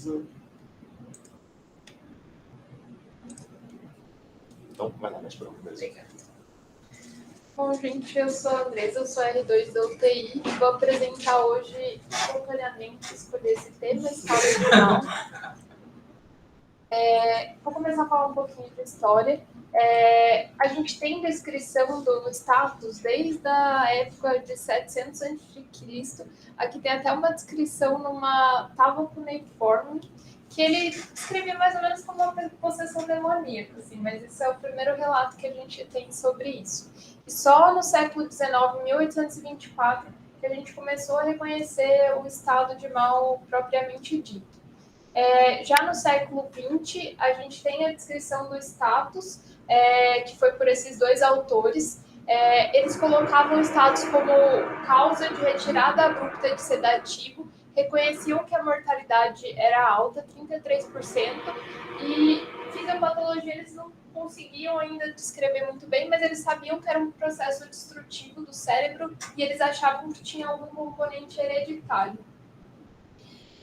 pesquisa. Então, vai lá, mais para mesmo. Bom, gente, eu sou a Andresa, eu sou R2 da UTI. Vou apresentar hoje, espontaneamente, escolher esse tema, estado de mal. Vou começar a falar um pouquinho de história. A gente tem descrição do status desde a época de 700 a.C. Aqui tem até uma descrição numa tábua cuneiforme, que ele descrevia mais ou menos como uma possessão demoníaca, assim, mas esse é o primeiro relato que a gente tem sobre isso. E só no século XIX, 1824, que a gente começou a reconhecer o estado de mal propriamente dito. Já no século XX, a gente tem a descrição do status, que foi por esses dois autores. Eles colocavam o status como causa de retirada abrupta de sedativo, reconheciam que a mortalidade era alta, 33%, e fisiopatologia eles não conseguiam ainda descrever muito bem, mas eles sabiam que era um processo destrutivo do cérebro e eles achavam que tinha algum componente hereditário.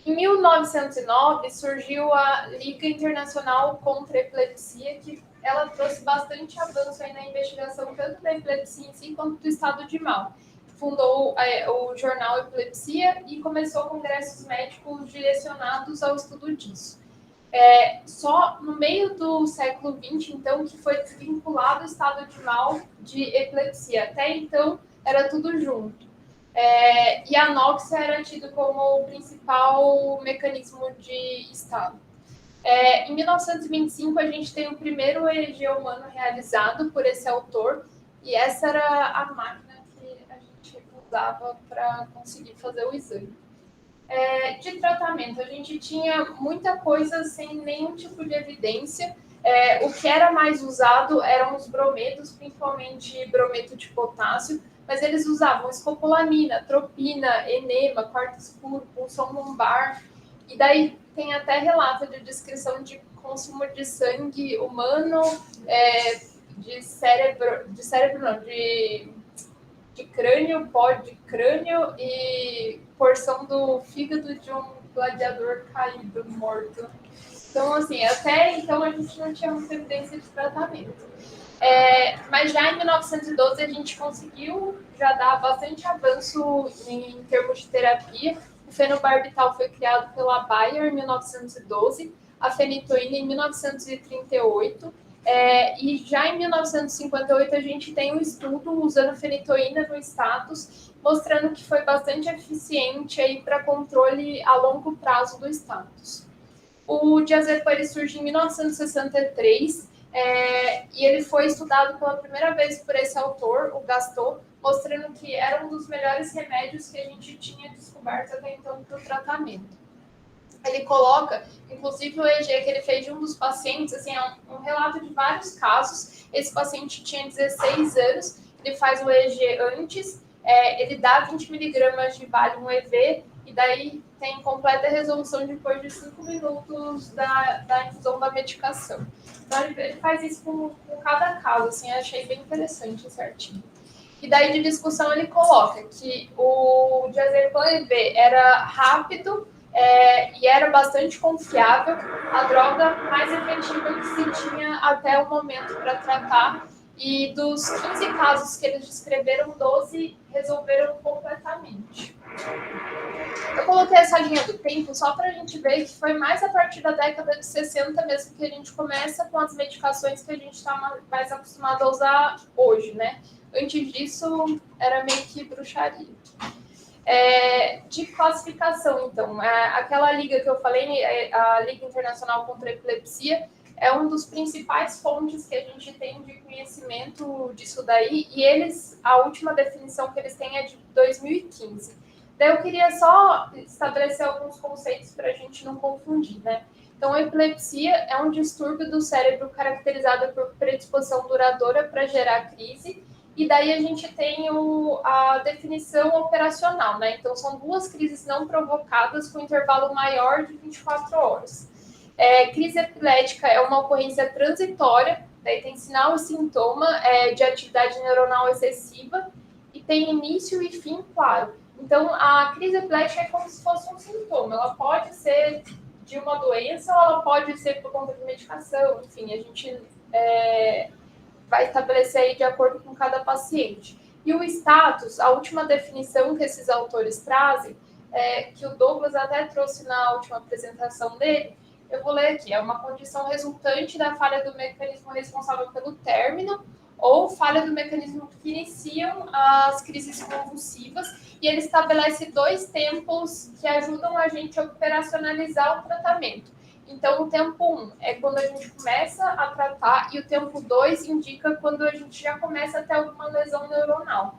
Em 1909, surgiu a Liga Internacional contra a Epilepsia, que ela trouxe bastante avanço aí na investigação tanto da epilepsia em si quanto do estado de mal. Fundou o jornal Epilepsia e começou congressos médicos direcionados ao estudo disso. Só no meio do século XX, então, que foi desvinculado o estado de mal de epilepsia. Até então, era tudo junto. E a anóxia era tido como o principal mecanismo de estado. Em 1925, a gente tem o primeiro EEG humano realizado por esse autor, e essa era a máquina que a gente usava para conseguir fazer o exame. De tratamento, a gente tinha muita coisa sem nenhum tipo de evidência. O que era mais usado eram os bromedos, principalmente brometo de potássio, mas eles usavam escopolamina, tropina, enema, quarto escuro, punção lombar, e daí tem até relato de descrição de consumo de sangue humano, de crânio, pó de crânio e porção do fígado de um gladiador caído, morto. Então, assim, até então a gente não tinha muita evidência de tratamento. Mas já em 1912 a gente conseguiu já dar bastante avanço em termos de terapia. O fenobarbital foi criado pela Bayer em 1912, a fenitoína em 1938, e já em 1958 a gente tem um estudo usando fenitoína no status, mostrando que foi bastante eficiente para controle a longo prazo do status. O diazepam ele surge em 1963, e ele foi estudado pela primeira vez por esse autor, o Gaston, mostrando que era um dos melhores remédios que a gente tinha descoberto até então para o tratamento. Ele coloca, inclusive o EEG que ele fez de um dos pacientes, assim, é um relato de vários casos. Esse paciente tinha 16 anos, ele faz o EEG antes, ele dá 20 miligramas de Valium EV, e daí tem completa resolução depois de 5 minutos da infusão da medicação. Então, ele faz isso com cada caso, assim, eu achei bem interessante esse artigo. E daí, de discussão, ele coloca que o diazepam EV era rápido e era bastante confiável, a droga mais efetiva que se tinha até o momento para tratar, e dos 15 casos que eles descreveram, 12 resolveram completamente. Eu coloquei essa linha do tempo só para a gente ver que foi mais a partir da década de 60 mesmo que a gente começa com as medicações que a gente está mais acostumado a usar hoje, né? Antes disso, era meio que bruxaria. De classificação, então, aquela liga que eu falei, a Liga Internacional contra a Epilepsia, é um dos principais fontes que a gente tem de conhecimento disso daí, e a última definição que eles têm é de 2015. Daí eu queria só estabelecer alguns conceitos para a gente não confundir, né? Então, a epilepsia é um distúrbio do cérebro caracterizado por predisposição duradoura para gerar crise, e daí a gente tem a definição operacional, né? Então, são 2 crises não provocadas com intervalo maior de 24 horas. Crise epilética é uma ocorrência transitória, daí tem sinal e sintoma de atividade neuronal excessiva, e tem início e fim claro. Então, a crise epilética é como se fosse um sintoma, ela pode ser de uma doença ou ela pode ser por conta de medicação, enfim, a gente vai estabelecer aí de acordo com cada paciente. E o status, a última definição que esses autores trazem, que o Douglas até trouxe na última apresentação dele, eu vou ler aqui, é uma condição resultante da falha do mecanismo responsável pelo término ou falha do mecanismo que iniciam as crises convulsivas, e ele estabelece 2 tempos que ajudam a gente a operacionalizar o tratamento. Então, o tempo 1 é quando a gente começa a tratar, e o tempo 2 indica quando a gente já começa a ter alguma lesão neuronal.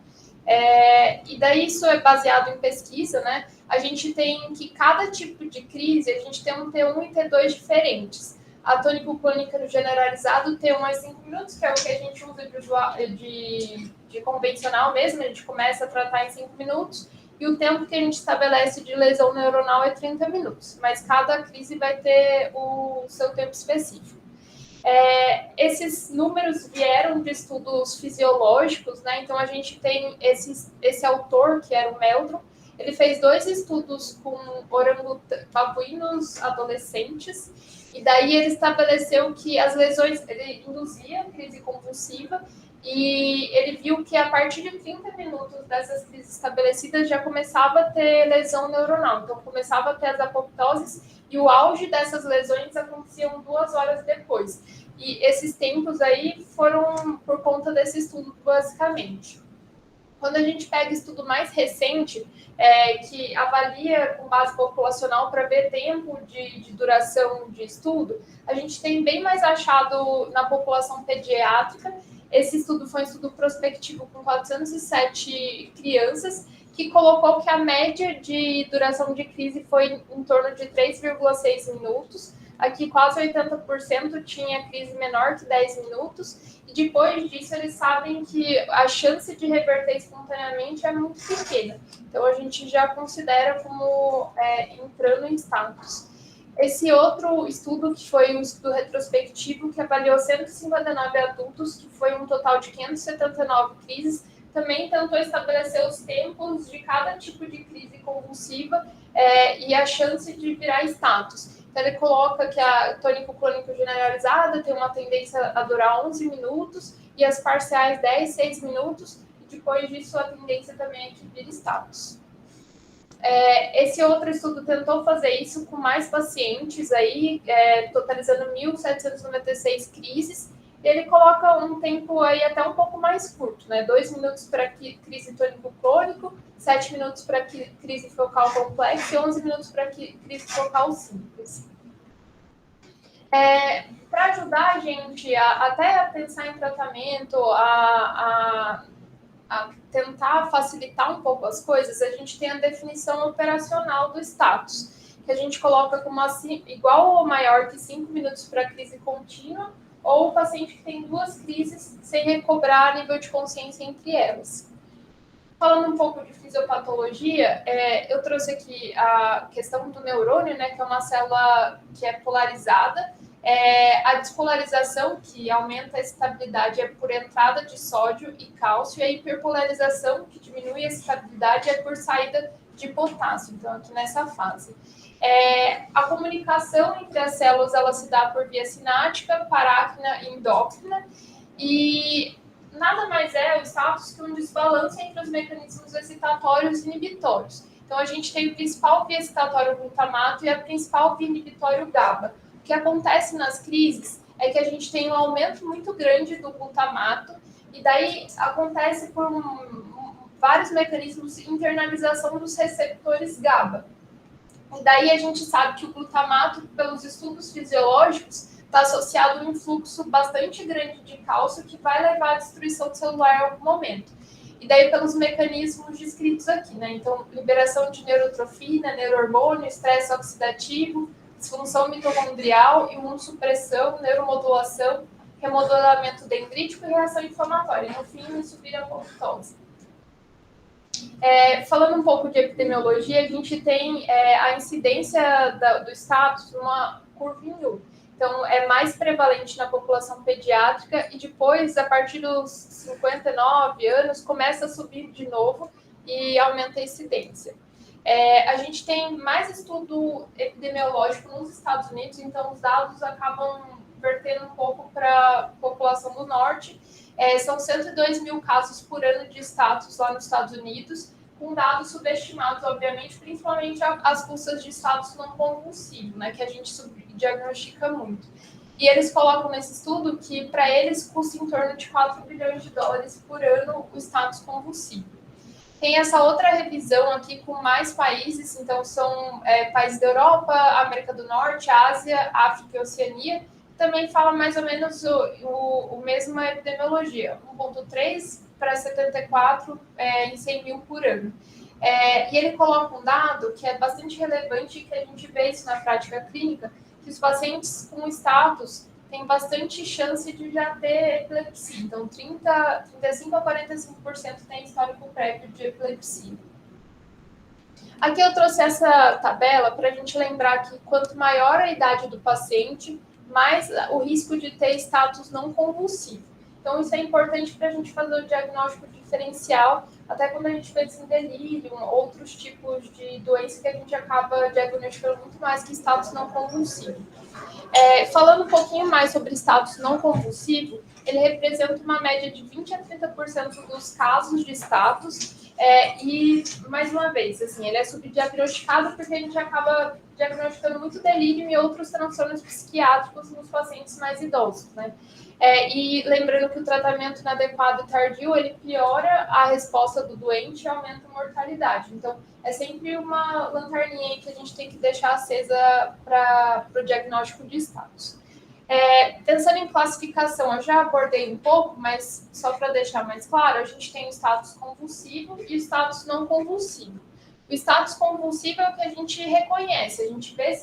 E daí isso é baseado em pesquisa, né? A gente tem que cada tipo de crise, a gente tem um T1 e T2 diferentes. A tônico-clônica generalizado, T1 é 5 minutos, que é o que a gente usa de convencional mesmo, a gente começa a tratar em 5 minutos, e o tempo que a gente estabelece de lesão neuronal é 30 minutos, mas cada crise vai ter o seu tempo específico. Esses números vieram de estudos fisiológicos, né? Então a gente tem esse autor, que era o Meldrum, ele fez 2 estudos com babuínos adolescentes, e daí ele estabeleceu que as lesões, ele induzia crise convulsiva, e ele viu que a partir de 30 minutos dessas crises estabelecidas já começava a ter lesão neuronal. Então, começava a ter as apoptoses, e o auge dessas lesões aconteciam 2 horas depois. E esses tempos aí foram por conta desse estudo, basicamente. Quando a gente pega estudo mais recente, que avalia com base populacional para ver tempo de duração de estudo, a gente tem bem mais achado na população pediátrica. Esse estudo foi um estudo prospectivo com 407 crianças, que colocou que a média de duração de crise foi em torno de 3,6 minutos. Aqui, quase 80% tinha crise menor que 10 minutos. E depois disso, eles sabem que a chance de reverter espontaneamente é muito pequena. Então, a gente já considera como entrando em status. Esse outro estudo, que foi um estudo retrospectivo, que avaliou 159 adultos, que foi um total de 579 crises, também tentou estabelecer os tempos de cada tipo de crise convulsiva e a chance de virar status. Então, ele coloca que a tônico-clônico generalizada tem uma tendência a durar 11 minutos e as parciais 10, 6 minutos, e depois disso a tendência também é que vira status. Esse outro estudo tentou fazer isso com mais pacientes, aí, totalizando 1.796 crises, e ele coloca um tempo aí até um pouco mais curto, né? 2 minutos para crise tônico-clônico, 7 minutos para crise focal complexa e 11 minutos para crise focal simples. Para ajudar a gente até a pensar em tratamento, a tentar facilitar um pouco as coisas, a gente tem a definição operacional do status, que a gente coloca como assim, igual ou maior que 5 minutos para crise contínua, ou o paciente que tem 2 crises sem recobrar nível de consciência entre elas. Falando um pouco de fisiopatologia, eu trouxe aqui a questão do neurônio, né, que é uma célula que é polarizada. A despolarização, que aumenta a estabilidade, é por entrada de sódio e cálcio, e a hiperpolarização, que diminui a estabilidade, é por saída de potássio, então aqui nessa fase. A comunicação entre as células, ela se dá por via sináptica, paráquina e endócrina, e nada mais o status que um desbalanço entre os mecanismos excitatórios e inibitórios. Então, a gente tem o principal via excitatório glutamato e a principal via inibitório GABA. O que acontece nas crises é que a gente tem um aumento muito grande do glutamato, e daí acontece por vários mecanismos de internalização dos receptores GABA. E daí a gente sabe que o glutamato, pelos estudos fisiológicos, está associado a um fluxo bastante grande de cálcio que vai levar à destruição celular em algum momento. E daí pelos mecanismos descritos aqui, né? Então, liberação de neurotrofina, neurohormônio, estresse oxidativo, disfunção mitocondrial, imunossupressão, neuromodulação, remodelamento dendrítico e reação inflamatória. E no fim, isso vira apoptose. Falando um pouco de epidemiologia, a gente tem a incidência do status numa curva em U. Então, é mais prevalente na população pediátrica e depois, a partir dos 59 anos, começa a subir de novo e aumenta a incidência. A gente tem mais estudo epidemiológico nos Estados Unidos, então os dados acabam vertendo um pouco para a população do norte. São 102 mil casos por ano de status lá nos Estados Unidos, com dados subestimados, obviamente, principalmente as custas de status não convulsivo, né, que a gente diagnostica muito. E eles colocam nesse estudo que, para eles, custa em torno de 4 bilhões de dólares por ano o status convulsivo. Tem essa outra revisão aqui com mais países, então são países da Europa, América do Norte, Ásia, África e Oceania, também fala mais ou menos o mesmo epidemiologia, 1,3 para 74 em 100 mil por ano. E ele coloca um dado que é bastante relevante, que a gente vê isso na prática clínica, que os pacientes com status têm bastante chance de já ter epilepsia. Então, 35 a 45% tem histórico prévio de epilepsia. Aqui eu trouxe essa tabela para a gente lembrar que quanto maior a idade do paciente, mais o risco de ter status não convulsivo. Então, isso é importante para a gente fazer o diagnóstico diferencial, até quando a gente pensa em delírio, outros tipos de doença que a gente acaba diagnosticando muito mais que status não convulsivo. Falando um pouquinho mais sobre status não convulsivo, ele representa uma média de 20 a 30% dos casos de status, e, mais uma vez, assim, ele é subdiagnosticado porque a gente acaba diagnosticando muito delírio e outros transtornos psiquiátricos nos pacientes mais idosos, né? E lembrando que o tratamento inadequado e tardio, ele piora a resposta do doente e aumenta a mortalidade. Então, é sempre uma lanterninha aí que a gente tem que deixar acesa para o diagnóstico de status. Pensando em classificação, eu já abordei um pouco, mas só para deixar mais claro, a gente tem o status convulsivo e o status não convulsivo. O status convulsivo é o que a gente reconhece, a gente vê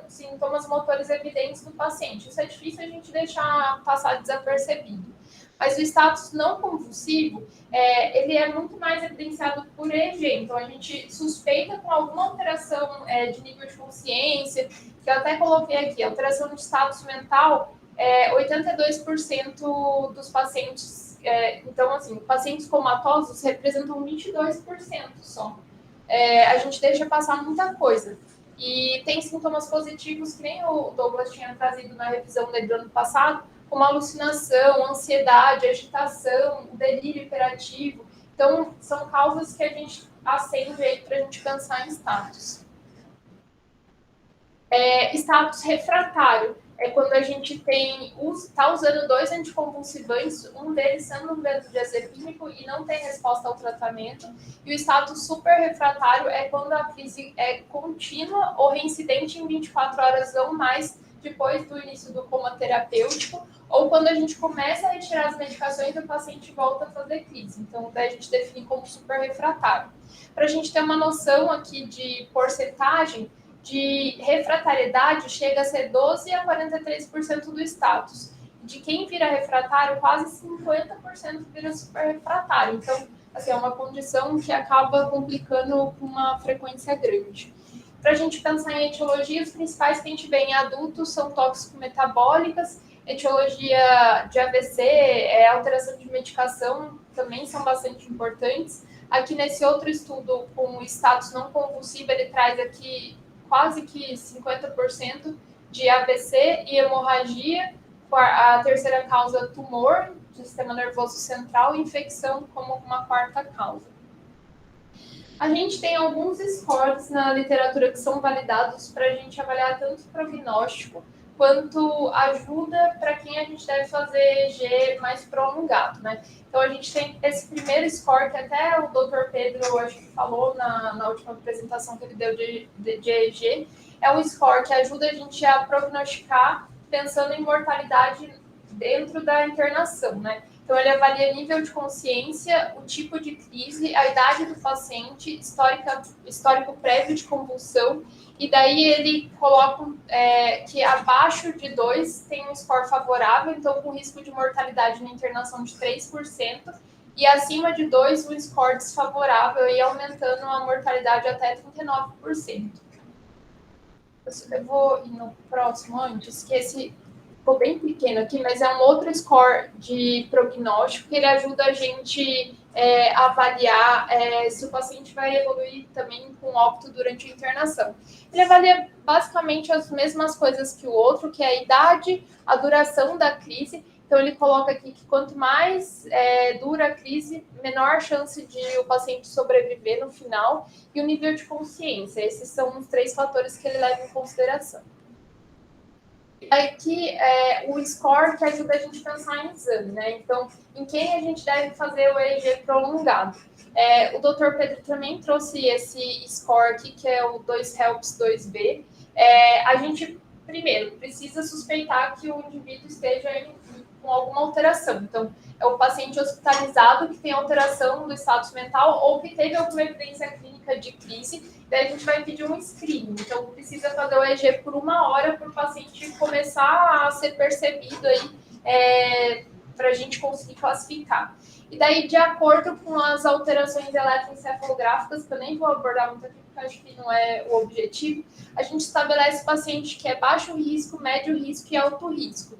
sintomas motores evidentes do paciente. Isso é difícil a gente deixar passar desapercebido. Mas o status não convulsivo, ele é muito mais evidenciado por EEG. Então, a gente suspeita com alguma alteração de nível de consciência, que eu até coloquei aqui, alteração de status mental, 82% dos pacientes, então, assim, pacientes comatosos representam 22% só. A gente deixa passar muita coisa. E tem sintomas positivos, que nem o Douglas tinha trazido na revisão dele do ano passado, como alucinação, ansiedade, agitação, delírio hiperativo. Então, são causas que a gente acende aí para a gente pensar em status. Status refratário é quando a gente está usando 2 anticonvulsivantes, um deles sendo um benzodiazepínico e não tem resposta ao tratamento. E o status super refratário é quando a crise é contínua ou reincidente em 24 horas ou mais depois do início do coma terapêutico, ou quando a gente começa a retirar as medicações e o paciente volta a fazer crise. Então, daí a gente define como super refratário. Para a gente ter uma noção aqui de porcentagem, de refratariedade chega a ser 12 a 43% do status. De quem vira refratário, quase 50% vira super refratário. Então, assim, é uma condição que acaba complicando com uma frequência grande. Para a gente pensar em etiologia, os principais que a gente vê em adultos são tóxico-metabólicas, etiologia de AVC, alteração de medicação também são bastante importantes. Aqui nesse outro estudo com o status não convulsivo, ele traz aqui quase que 50% de AVC e hemorragia, a terceira causa tumor do sistema nervoso central e infecção como uma quarta causa. A gente tem alguns scores na literatura que são validados para a gente avaliar tanto o prognóstico quanto ajuda para quem a gente deve fazer EEG mais prolongado, né? Então, a gente tem esse primeiro score que até o Dr. Pedro, eu acho que falou na última apresentação que ele deu de EEG, é um score que ajuda a gente a prognosticar pensando em mortalidade dentro da internação, né? Então, ele avalia nível de consciência, o tipo de crise, a idade do paciente, histórico prévio de convulsão, e daí ele coloca que abaixo de 2 tem um score favorável, então com risco de mortalidade na internação de 3%, e acima de 2 um score desfavorável, e aumentando a mortalidade até 39%. Eu vou ir no próximo antes, que esse ficou bem pequeno aqui, mas é um outro score de prognóstico que ele ajuda a gente avaliar se o paciente vai evoluir também com óbito durante a internação. Ele avalia basicamente as mesmas coisas que o outro, que é a idade, a duração da crise. Então, ele coloca aqui que quanto mais dura a crise, menor a chance de o paciente sobreviver no final e o nível de consciência. Esses são os 3 fatores que ele leva em consideração. Aqui o score que ajuda a gente a pensar em exame, né? Então, em quem a gente deve fazer o EEG prolongado? O Dr. Pedro também trouxe esse score aqui, que é o 2HELPS 2B. A gente, primeiro, precisa suspeitar que o indivíduo esteja com alguma alteração. Então, é o paciente hospitalizado que tem alteração do status mental ou que teve alguma evidência clínica de crise. Daí a gente vai pedir um screening. Então, precisa fazer o EEG por 1 hora para o paciente começar a ser percebido aí, para a gente conseguir classificar. E daí, de acordo com as alterações eletroencefalográficas, que eu nem vou abordar muito aqui, porque acho que não é o objetivo, a gente estabelece paciente que é baixo risco, médio risco e alto risco.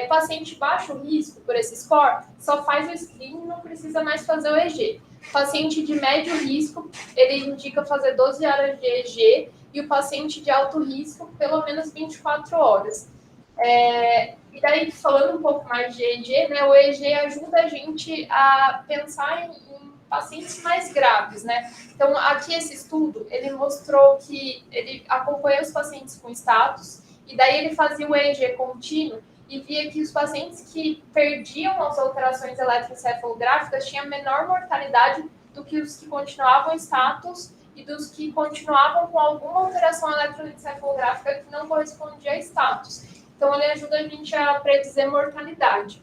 Paciente baixo risco, por esse score, só faz o screening, não precisa mais fazer o EEG. Paciente de médio risco, ele indica fazer 12 horas de EEG, e o paciente de alto risco, pelo menos 24 horas. E daí, falando um pouco mais de EEG, né, o EEG ajuda a gente a pensar em pacientes mais graves, né? Então, aqui esse estudo, ele mostrou que ele acompanhou os pacientes com status, e daí ele fazia o EEG contínuo, e via que os pacientes que perdiam as alterações eletroencefalográficas tinham menor mortalidade do que os que continuavam status e dos que continuavam com alguma alteração eletroencefalográfica que não correspondia a status. Então, ele ajuda a gente a predizer mortalidade.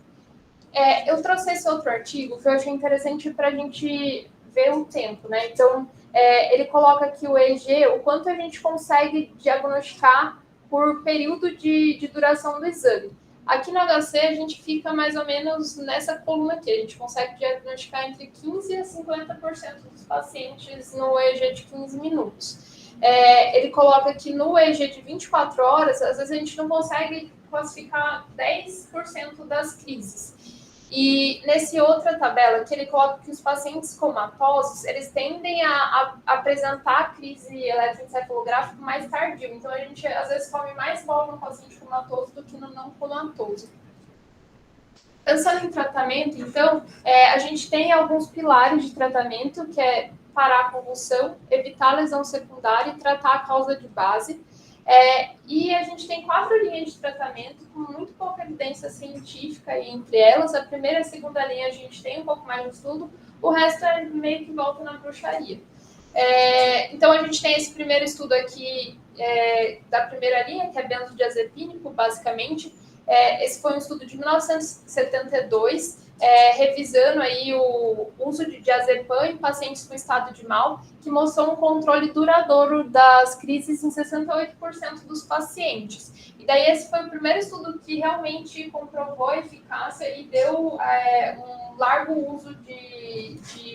Eu trouxe esse outro artigo que eu achei interessante para a gente ver o tempo, né? Então, ele coloca aqui o EEG, o quanto a gente consegue diagnosticar por período de duração do exame. Aqui no HC, a gente fica mais ou menos nessa coluna aqui. A gente consegue diagnosticar entre 15% a 50% dos pacientes no EEG de 15 minutos. Ele coloca que no EEG de 24 horas, às vezes a gente não consegue classificar 10% das crises. E nessa outra tabela, que ele coloca que os pacientes comatosos, eles tendem a apresentar a crise eletroencefalográfica mais tardio. Então, a gente, às vezes, come mais bola no paciente comatoso do que no não comatoso. Pensando em tratamento, então, a gente tem alguns pilares de tratamento, que é parar a convulsão, evitar a lesão secundária e tratar a causa de base. E a gente tem 4 linhas de tratamento com muito pouca evidência científica entre elas. A primeira e a segunda linha a gente tem um pouco mais de estudo, o resto é meio que volta na bruxaria. Então, a gente tem esse primeiro estudo aqui da primeira linha, que é benzodiazepínico, basicamente. Esse foi um estudo de 1972, revisando aí o uso de diazepam em pacientes com estado de mal, que mostrou um controle duradouro das crises em 68% dos pacientes. E daí esse foi o primeiro estudo que realmente comprovou a eficácia e deu um largo uso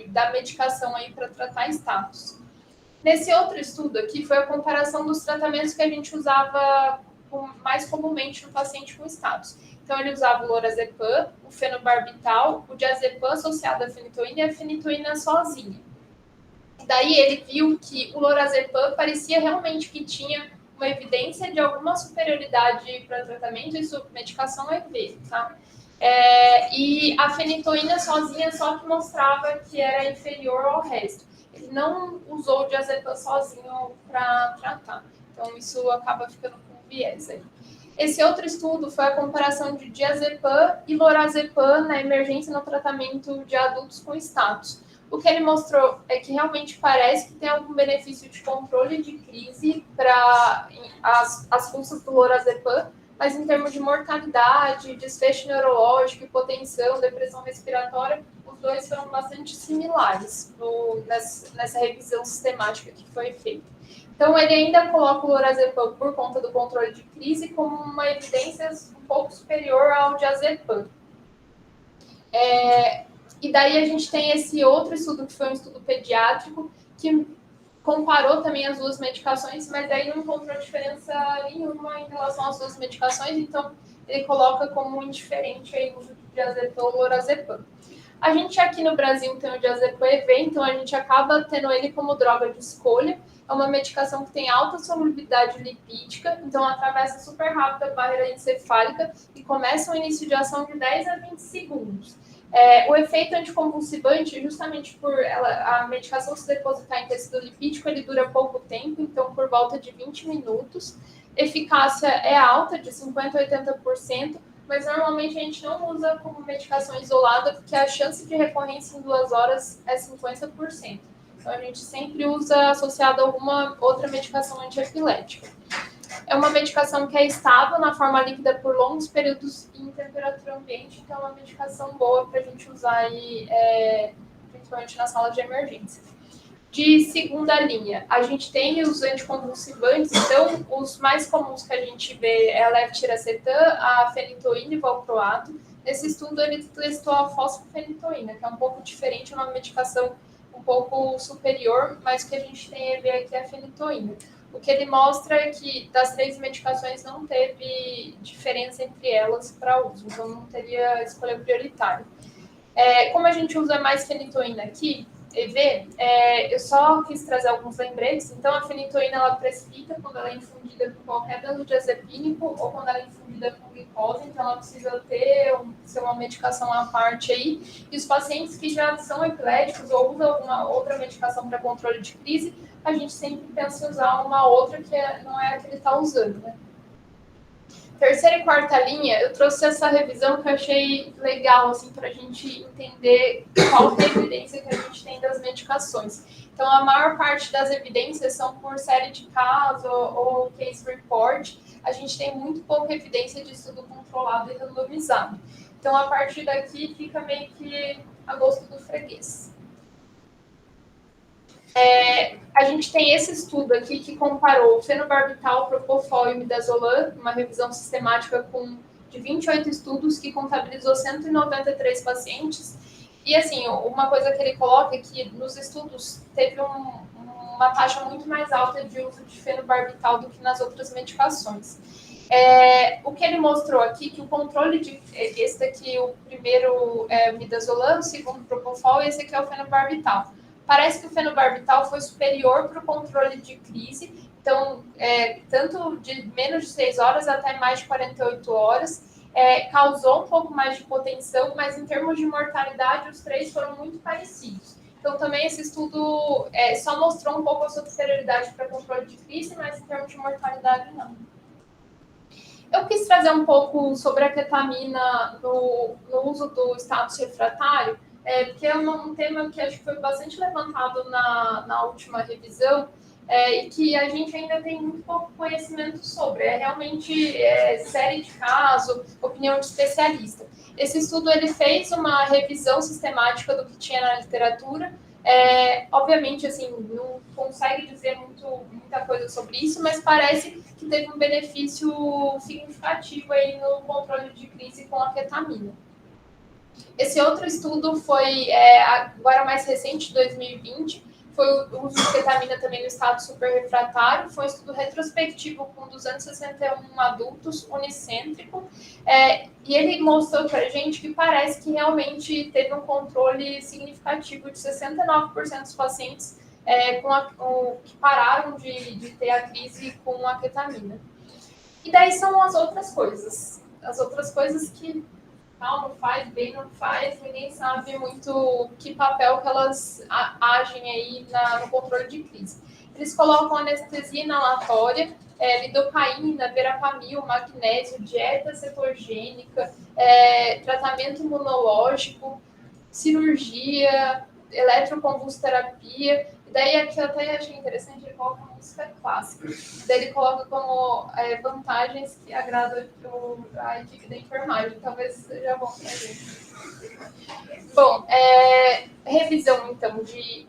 da medicação aí para tratar status. Nesse outro estudo aqui foi a comparação dos tratamentos que a gente usava mais comumente no paciente com status. Então, ele usava o lorazepam, o fenobarbital, o diazepam associado à fenitoína e a fenitoína sozinha. E daí ele viu que o lorazepam parecia realmente que tinha uma evidência de alguma superioridade para tratamento e submedicação EV, tá? E a fenitoína sozinha só que mostrava que era inferior ao resto. Ele não usou o diazepam sozinho para tratar. Então, isso acaba ficando com viés aí. Esse outro estudo foi a comparação de diazepam e lorazepam na emergência no tratamento de adultos com status. O que ele mostrou é que realmente parece que tem algum benefício de controle de crise para as funções do lorazepam, mas em termos de mortalidade, desfecho neurológico, hipotensão, depressão respiratória, os dois foram bastante similares nessa revisão sistemática que foi feita. Então, ele ainda coloca o lorazepam por conta do controle de crise como uma evidência um pouco superior ao diazepam. E daí a gente tem esse outro estudo, que foi um estudo pediátrico, que comparou também as duas medicações, mas daí não encontrou diferença nenhuma em relação às duas medicações, então ele coloca como indiferente aí o uso de diazepam ou lorazepam. A gente aqui no Brasil tem o diazepam-EV, então a gente acaba tendo ele como droga de escolha. É uma medicação que tem alta solubilidade lipídica, então atravessa super rápido a barreira encefálica e começa um início de ação de 10 a 20 segundos. O efeito anticonvulsivante, justamente por a medicação se depositar em tecido lipídico, ele dura pouco tempo, então por volta de 20 minutos. Eficácia é alta, de 50% a 80%, mas normalmente a gente não usa como medicação isolada, porque a chance de recorrência em 2 horas é 50%. Então, a gente sempre usa associado a alguma outra medicação antiepilética. É uma medicação que é estável na forma líquida por longos períodos em temperatura ambiente, então é uma medicação boa para a gente usar aí, principalmente na sala de emergência. De segunda linha, a gente tem os anticonvulsivantes, então os mais comuns que a gente vê é a levetiracetam, a fenitoína e valproato. Nesse estudo, ele testou a fosfenitoína, que é um pouco diferente, é uma medicação um pouco superior, mas o que a gente tem a ver aqui é a fenitoína. O que ele mostra é que das 3 medicações não teve diferença entre elas para uso, então não teria escolha prioritária. Como a gente usa mais fenitoína aqui, EV, eu só quis trazer alguns lembretes. Então, a fenitoína ela precipita quando ela é infundida com qualquer benzodiazepínico ou quando ela é infundida com glicose, então ela precisa ser uma medicação à parte aí. E os pacientes que já são epiléticos ou usam alguma outra medicação para controle de crise, a gente sempre pensa em usar uma outra que não é a que ele está usando, né? Terceira e quarta linha, eu trouxe essa revisão que eu achei legal, assim, para a gente entender qual é a evidência que a gente tem das medicações. Então, a maior parte das evidências são por série de casos ou case report. A gente tem muito pouca evidência de estudo controlado e randomizado. Então, a partir daqui, fica meio que a gosto do freguês. A gente tem esse estudo aqui que comparou fenobarbital, propofol e midazolam, uma revisão sistemática de 28 estudos que contabilizou 193 pacientes. E, assim, uma coisa que ele coloca é que nos estudos teve uma taxa muito mais alta de uso de fenobarbital do que nas outras medicações. O que ele mostrou aqui, que o controle esse daqui, o primeiro é o midazolam, o segundo propofol, e esse aqui é o fenobarbital. Parece que o fenobarbital foi superior para o controle de crise, então, tanto de menos de 6 horas até mais de 48 horas, causou um pouco mais de hipotensão, mas em termos de mortalidade, os 3 foram muito parecidos. Então, também esse estudo só mostrou um pouco a sua superioridade para controle de crise, mas em termos de mortalidade, não. Eu quis trazer um pouco sobre a ketamina no uso do status refratário, porque é um tema que acho que foi bastante levantado na última revisão e que a gente ainda tem muito pouco conhecimento sobre. Realmente série de caso, opinião de especialista. Esse estudo ele fez uma revisão sistemática do que tinha na literatura. Obviamente, assim, não consegue dizer muita coisa sobre isso, mas parece que teve um benefício significativo aí no controle de crise com a ketamina. Esse outro estudo foi, agora mais recente, de 2020, foi o uso de ketamina também no estado superrefratário. Foi um estudo retrospectivo com 261 adultos, unicêntrico, e ele mostrou para a gente que parece que realmente teve um controle significativo de 69% dos pacientes que pararam de ter a crise com a ketamina. E daí são as outras coisas. As outras coisas que não faz, bem não faz, ninguém sabe muito que papel que elas agem aí no controle de crise. Eles colocam anestesia inalatória, lidocaína, verapamil, magnésio, dieta cetogênica, tratamento imunológico, cirurgia, eletroconvulsoterapia. E daí aqui eu até achei interessante, ele coloca música clássica. Daí ele coloca como vantagens que agradam a equipe da enfermagem. Talvez seja bom para a gente. Bom, revisão então de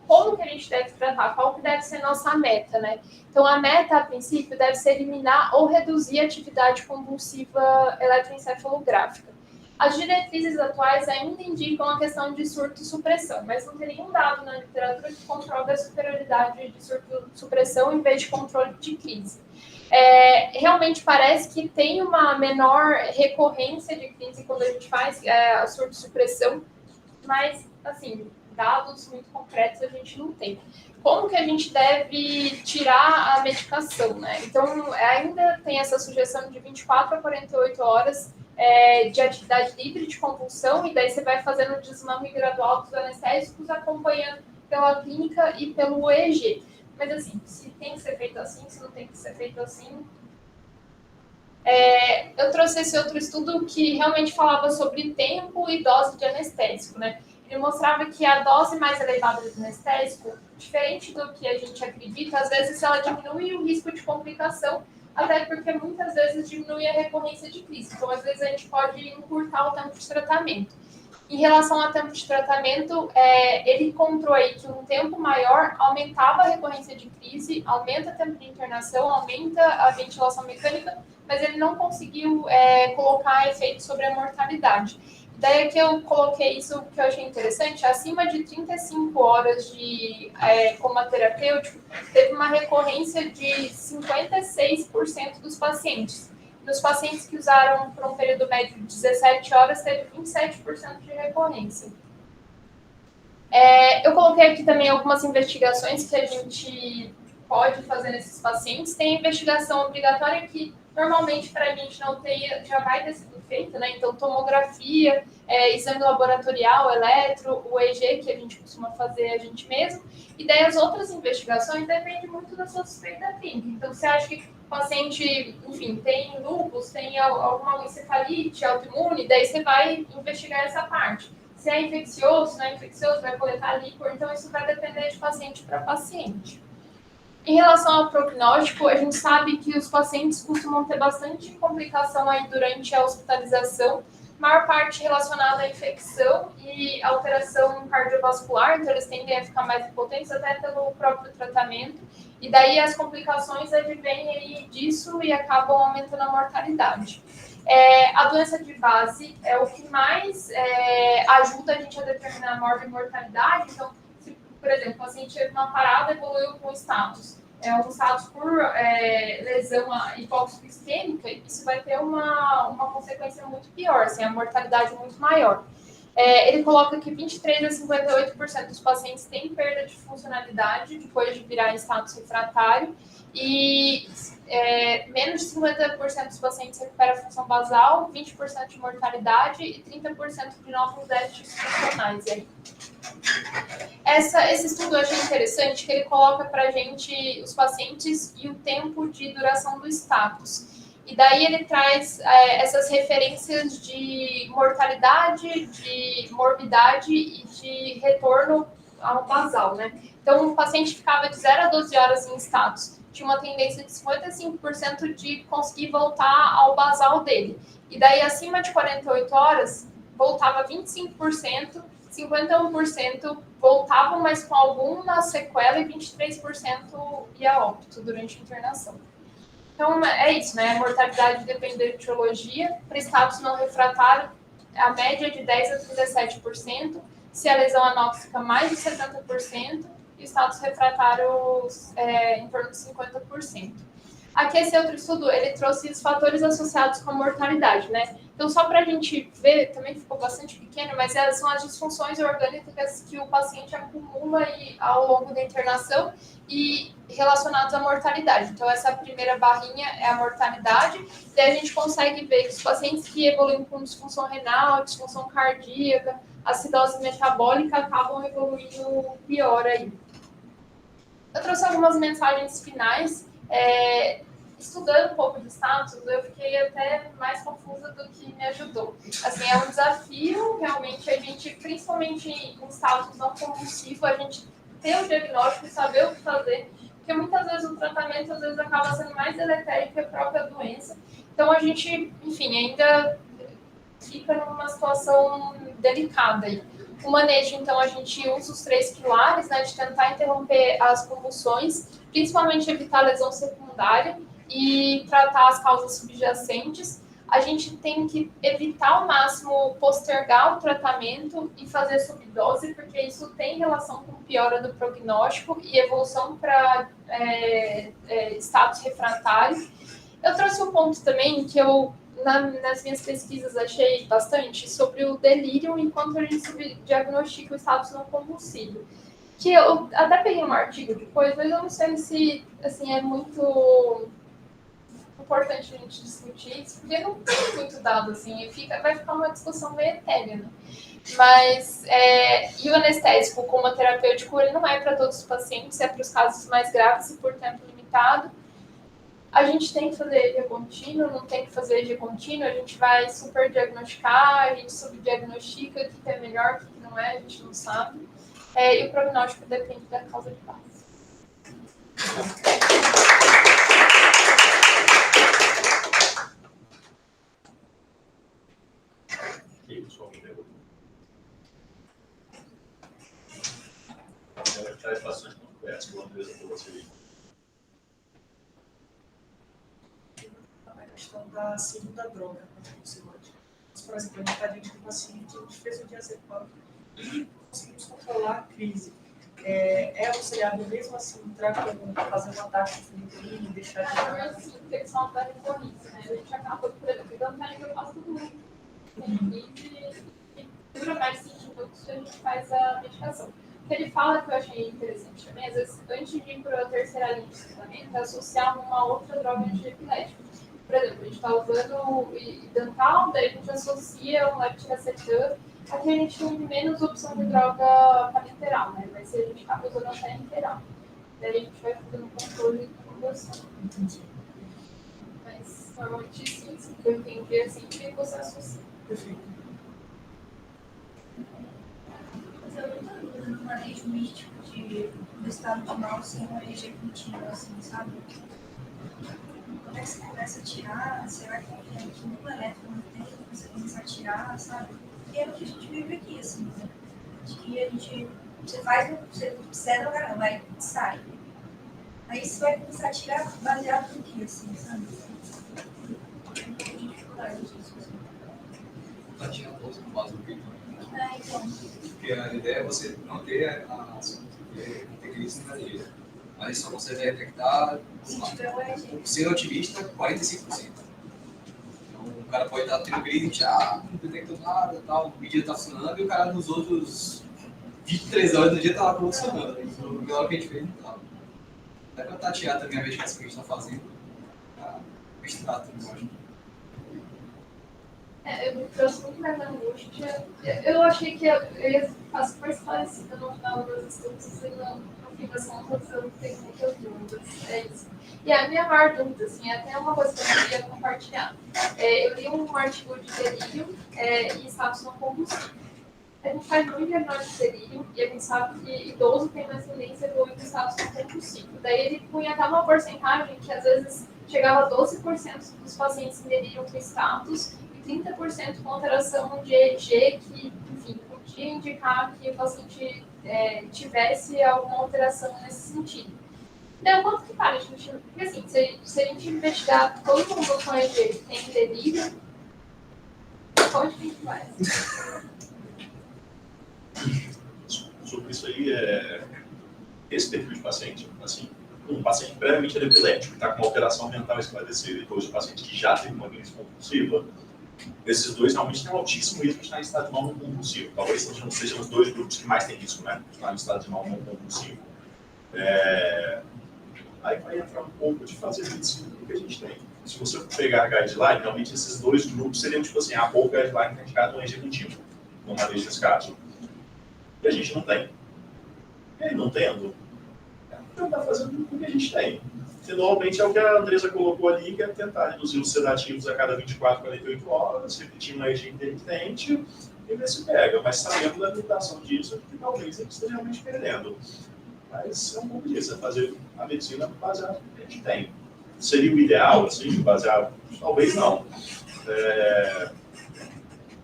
como que a gente deve tratar, qual que deve ser nossa meta, né? Então, a meta, a princípio, deve ser eliminar ou reduzir a atividade convulsiva eletroencefalográfica. As diretrizes atuais ainda indicam a questão de surto-supressão, mas não tem nenhum dado na literatura que comprove a superioridade de surto-supressão em vez de controle de crise. realmente parece que tem uma menor recorrência de crise quando a gente faz a surto-supressão, mas, assim, dados muito concretos a gente não tem. Como que a gente deve tirar a medicação, né? Então, ainda tem essa sugestão de 24 a 48 horas de atividade livre de convulsão, e daí você vai fazendo o desmame gradual dos anestésicos, acompanhando pela clínica e pelo EEG. Mas, assim, se tem que ser feito assim, se não tem que ser feito assim. Eu trouxe esse outro estudo que realmente falava sobre tempo e dose de anestésico, né? Ele mostrava que a dose mais elevada de anestésico, diferente do que a gente acredita, às vezes ela diminui o risco de complicação, até porque muitas vezes diminui a recorrência de crise. Então, às vezes, a gente pode encurtar o tempo de tratamento. Em relação ao tempo de tratamento, ele encontrou aí que um tempo maior aumentava a recorrência de crise, aumenta o tempo de internação, aumenta a ventilação mecânica, mas ele não conseguiu colocar efeito sobre a mortalidade. Daí que eu coloquei isso que eu achei interessante, acima de 35 horas de coma terapêutico, teve uma recorrência de 56% dos pacientes. Nos pacientes que usaram por um período médio de 17 horas, teve 27% de recorrência. Eu coloquei aqui também algumas investigações que a gente pode fazer nesses pacientes. Tem investigação obrigatória que, normalmente, para a gente na UTI já vai ter sido feita, né? Então, tomografia, exame laboratorial, eletro, o EEG, que a gente costuma fazer a gente mesmo. E daí as outras investigações dependem muito da sua suspeita clínica. Então, você acha que o paciente, enfim, tem lúpus, tem alguma encefalite autoimune, daí você vai investigar essa parte. Se é infeccioso, se não é infeccioso, vai coletar líquor, então isso vai depender de paciente para paciente. Em relação ao prognóstico, a gente sabe que os pacientes costumam ter bastante complicação aí durante a hospitalização, maior parte relacionada à infecção e alteração cardiovascular, então eles tendem a ficar mais impotentes até pelo próprio tratamento, e daí as complicações advêm aí disso e acabam aumentando a mortalidade. A doença de base é o que mais ajuda a gente a determinar a mortalidade. Então, se, por exemplo, o paciente teve uma parada e evoluiu com status. Um status por lesão hipóxico isquêmica, isso vai ter uma consequência muito pior, assim, a mortalidade muito maior. Ele coloca que 23 a 58% dos pacientes têm perda de funcionalidade depois de virar em status refratário, e menos de 50% dos pacientes recuperam a função basal, 20% de mortalidade e 30% de novos déficits funcionais. Esse estudo eu achei interessante, que ele coloca para a gente os pacientes e o tempo de duração do status. E daí ele traz essas referências de mortalidade, de morbidade e de retorno ao basal, né? Então, o paciente ficava de 0 a 12 horas em status, tinha uma tendência de 55% de conseguir voltar ao basal dele. E daí, acima de 48 horas, voltava 25%, 51% voltavam, mas com alguma sequela, e 23% ia a óbito durante a internação. Então, é isso, né? A mortalidade depende da etiologia. Para status não refratário, a média é de 10% a 37%. Se a lesão anóxica, mais de 70%. E status refratário, em torno de 50%. Aqui, esse outro estudo, ele trouxe os fatores associados com a mortalidade, né? Então, só para a gente ver, também ficou bastante pequeno, mas são as disfunções orgânicas que o paciente acumula ao longo da internação e relacionados à mortalidade. Então, essa primeira barrinha é a mortalidade, e a gente consegue ver que os pacientes que evoluem com disfunção renal, disfunção cardíaca, acidose metabólica, acabam evoluindo pior aí. Eu trouxe algumas mensagens finais. Estudando um pouco de status, eu fiquei até mais confusa do que me ajudou. Assim, é um desafio, realmente, a gente, principalmente em status não convulsivo, a gente ter o diagnóstico e saber o que fazer, porque muitas vezes o tratamento, às vezes, acaba sendo mais deletério que a própria doença. Então, a gente, enfim, ainda fica numa situação delicada aí. O manejo, então, a gente usa os 3 pilares, né, de tentar interromper as convulsões, principalmente evitar lesão secundária, e tratar as causas subjacentes. a gente tem que evitar ao máximo postergar o tratamento e fazer subdose, porque isso tem relação com piora do prognóstico e evolução para estados refratários. Eu trouxe um ponto também que eu, nas minhas pesquisas, achei bastante sobre o delírio enquanto a gente subdiagnostica o status não convulsivo. Que eu até peguei um artigo depois, mas eu não sei se assim, é muito importante a gente discutir isso, porque não tem muito dado, assim, vai ficar uma discussão meio etérea, né? Mas, e o anestésico como terapêutico, ele não é para todos os pacientes, é para os casos mais graves e por tempo limitado. A gente tem que fazer EG contínuo, não tem que fazer EG contínuo, a gente vai super diagnosticar, a gente subdiagnostica o que é melhor, o que não é, a gente não sabe. E o prognóstico depende da causa de base. Traz bastante conversa com a Andresa para você. A questão da segunda droga, mas, por exemplo, a gente está diante do paciente, a gente fez o diazepam e conseguimos controlar a crise. É auxiliável mesmo assim entrar com fazer uma taxa de fenilbrina e deixar de dar? Assim, infecção da recorrência, né? A gente acaba, por exemplo, pegando na eu faço tudo muito. E dura mais 5 minutos a gente faz a medicação. O que ele fala que eu achei interessante também, às vezes, antes de ir para a terceira linha de tratamento, é associar uma outra droga antiepilética. Por exemplo, a gente está usando o Idantal, daí a gente associa um levetiracetam. Aqui a gente tem menos opção de droga parenteral, né? Mas se a gente acaba usando até interal. Daí a gente vai fazendo controle de conversão. Mas normalmente sim, o que eu entendi assim que você associa. Perfeito. Eu não estou dúvida no manejo místico do estado de mal sem uma EG contínua, assim, sabe? Quando é que você começa a tirar, será que no elétrico não tem, você começa a tirar, sabe? E é o que a gente vive aqui, assim, né? Acho que a gente, você cedra o caramba, aí sai. Aí você vai começar a tirar baseado no que, assim, sabe? Tem um pouco de dificuldade disso, assim. Tá tirando todos os base do peito. Então. Porque a ideia é você não ter crise na carreira. Mas só você detectar, Se tiver o EG. ser otimista, 45%. Então, o cara pode estar tendo crise, não detectou nada, tal, o dia está funcionando, e o cara nos outros 23 horas do dia está lá funcionando. Então, na hora que a gente fez, não estava. Dá para tatear também a medicação que a gente está fazendo, para extrato, eu acho. Eu me trouxe muito mais angústia. Eu achei que eu ia ficar super esclarecida no final das estudos e no fim das contas eu tenho muitas dúvidas. É isso. E a minha maior dúvida, assim, é até uma coisa que eu queria compartilhar. Eu li um artigo de delírio e status não convulsivo. A gente faz muito diagnóstico de delírio e a gente sabe que idoso tem mais tendência a evoluir com status não convulsivo. Daí ele punha até uma porcentagem que às vezes chegava a 12% dos pacientes em delírio com status 30% com alteração de EEG que, enfim, podia indicar que o paciente tivesse alguma alteração nesse sentido. Então, quanto que vale a gente... Porque, assim, se a gente investigar todo mundo com EEG que tem delírio, onde que a gente vai? Sobre isso aí, esse perfil de paciente, assim, um paciente previamente epilético, que está com uma alteração mental esclarecida, e depois o paciente que já teve uma crise compulsiva, esses dois realmente têm um altíssimo risco de estar em estado de mal não compulsivo. Talvez sejam os dois grupos que mais têm risco, né? De estar em estado de mal não compulsivo. Aí vai entrar um pouco de fazer medicina do que a gente tem. Se você pegar a guideline, realmente esses dois grupos seriam tipo assim, a pouco guideline que a gente cada um executivo, no manejo desse caso. E a gente não tem. E aí, não tendo, tentar fazer o que a gente tem. Que normalmente é o que a Andresa colocou ali, que é tentar reduzir os sedativos a cada 24, 48 horas, repetir uma EG intermitente e ver se pega. Mas sabendo da limitação disso, que talvez a gente esteja realmente perdendo. Mas é um pouco disso, é fazer a medicina baseada no que a gente tem. Seria o ideal, assim, baseado? Talvez não.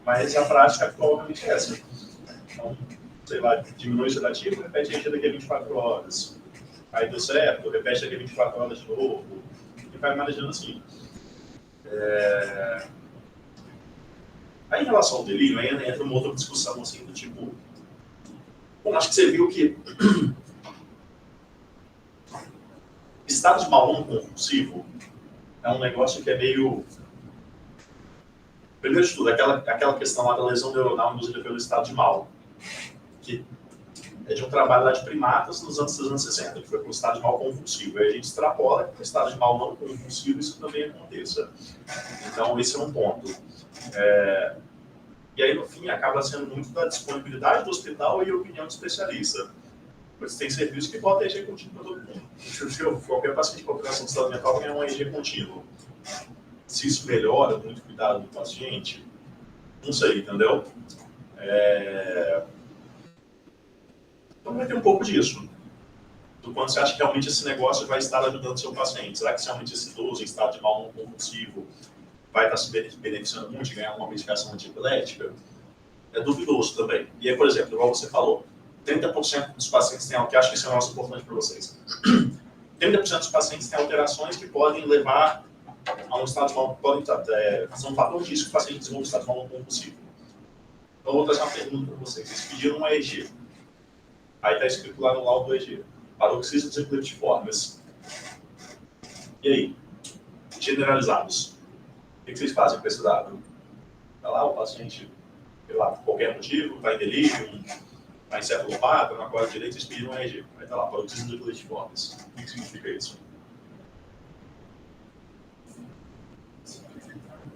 Mas a prática provavelmente é essa. Então, sei lá, diminui o sedativo, repete a EG daqui a 24 horas. Aí deu certo, repete daqui a 24 horas de novo, e vai manejando assim. Aí, em relação ao delírio, aí entra uma outra discussão, assim, do tipo... Bom, acho que você viu que estado de mal não compulsivo é um negócio que é meio... Primeiro de tudo, aquela questão lá da lesão neuronal induzida pelo estado de mal, que é de um trabalho lá de primatas dos anos 60, que foi pelo estado de mal convulsivo. Aí a gente extrapola que no estado de mal não convulsivo isso também aconteça. Então, esse é um ponto. E aí, no fim, acaba sendo muito da disponibilidade do hospital e a opinião do especialista. Pois tem serviço que bota EG contínuo para todo mundo. Qualquer paciente com alteração do estado mental ganha um EG contínuo. Se isso melhora, muito cuidado do paciente, não sei, entendeu? Então vai ter um pouco disso. Do quanto você acha que realmente esse negócio vai estar ajudando o seu paciente. Será que realmente esse idoso em estado de mal não convulsivo vai estar se beneficiando muito de ganhar uma medicação antiepilética? É duvidoso também. E aí, por exemplo, igual você falou, 30% dos pacientes têm, que acho que isso é um negócio importante para vocês, 30% dos pacientes têm alterações que podem levar a um estado de mal, são fatores de risco que o paciente desenvolve um estado de mal não convulsivo. Então, eu vou trazer uma pergunta para vocês. Vocês pediram um EG. Aí está escrito lá no laudo do EG. Paroxismos epileptiformes. E aí? Generalizados. O que vocês fazem com esse dado? Está lá o paciente, sei lá, por qualquer motivo, está em delírio, está encefalopata, na quadra direita, vocês pediram um EG. Aí está lá, paroxismos epileptiformes. O que significa isso?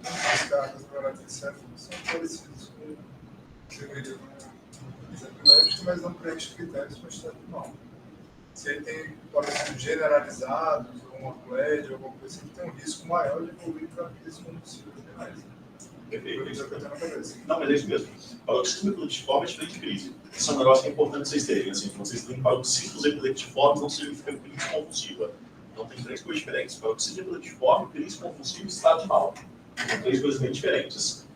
As cargas neuroencefálicas são parecidas com o que deveria no epilético, mas não preenche critérios para estado de mal. Se ele tem, por exemplo, generalizados, ou uma plégia, alguma coisa assim, tem um risco maior de evoluir para crise convulsiva demais. Perfeito. Não, mas é isso mesmo. Paroxismo epileptiforme é diferente de crise. Isso é um negócio que é importante vocês terem. Assim, vocês têm paroxismos epileptiformes, não significa crise convulsiva. Então tem três coisas diferentes. Paroxismo epileptiforme, crise convulsiva e estado de mal. São três coisas bem diferentes.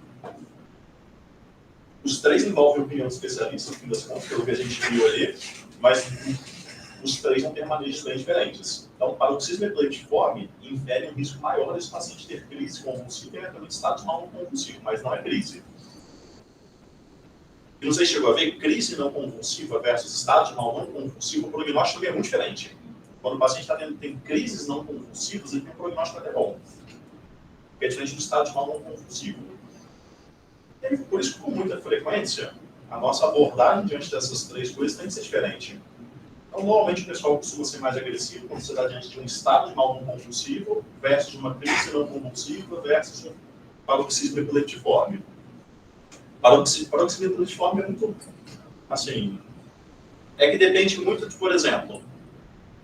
Os três envolvem opinião de especialista, no fim das contas, pelo que a gente viu ali, mas os três vão ter manejos bem diferentes. Então, o paroxismo epileptiforme infere um risco maior desse paciente ter crise convulsiva e eventualmente estado de mal não convulsivo, mas não é crise. E não sei se chegou a ver, crise não convulsiva versus estado de mal não convulsivo, o prognóstico também é muito diferente. Quando o paciente tem crises não convulsivas, ele tem um prognóstico até bom. Que é diferente do estado de mal não convulsivo. E por isso que, com muita frequência, a nossa abordagem diante dessas três coisas tem que ser diferente. Então, normalmente, o pessoal costuma ser mais agressivo quando você está diante de um estado de mal não convulsivo versus uma crise não convulsiva versus um paroxismo epileptiforme. Paroxismo epileptiforme é muito, assim, é que depende muito de, por exemplo,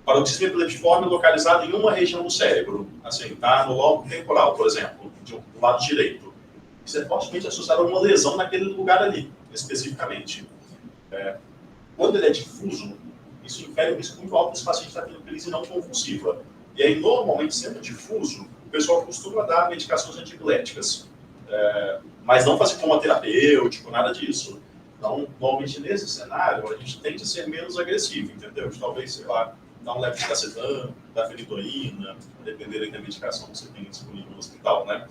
paroxismo epileptiforme localizado em uma região do cérebro, assim, tá no lobo temporal, por exemplo, do lado direito. Isso é fortemente associado a uma lesão naquele lugar ali, especificamente. Quando ele é difuso, isso infere um risco muito alto desse paciente estar tendo crise não convulsiva. E aí, normalmente, sendo difuso, o pessoal costuma dar medicações antiepiléticas, mas não fazer como terapêutico, nada disso. Então, normalmente, nesse cenário, a gente tende a ser menos agressivo, entendeu? Talvez, sei lá, dar um leve de cacetam, dar fenitoína, dependendo da medicação que você tem disponível no hospital, né?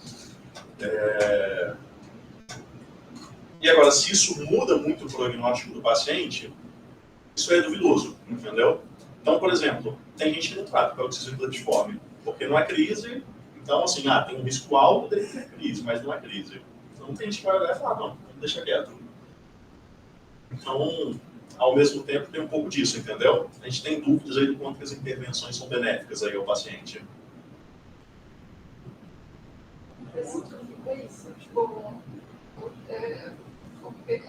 E agora, se isso muda muito o prognóstico do paciente, isso é duvidoso, entendeu? Então, por exemplo, tem gente que não trata paroxismo epileptiforme, porque não é crise, então, assim, tem um risco alto dele ter crise, mas não é crise. Então, tem gente que vai olhar e falar, não, deixa quieto. Então, ao mesmo tempo, tem um pouco disso, entendeu? A gente tem dúvidas aí do quanto que as intervenções são benéficas aí ao paciente. Significa isso, tipo, esse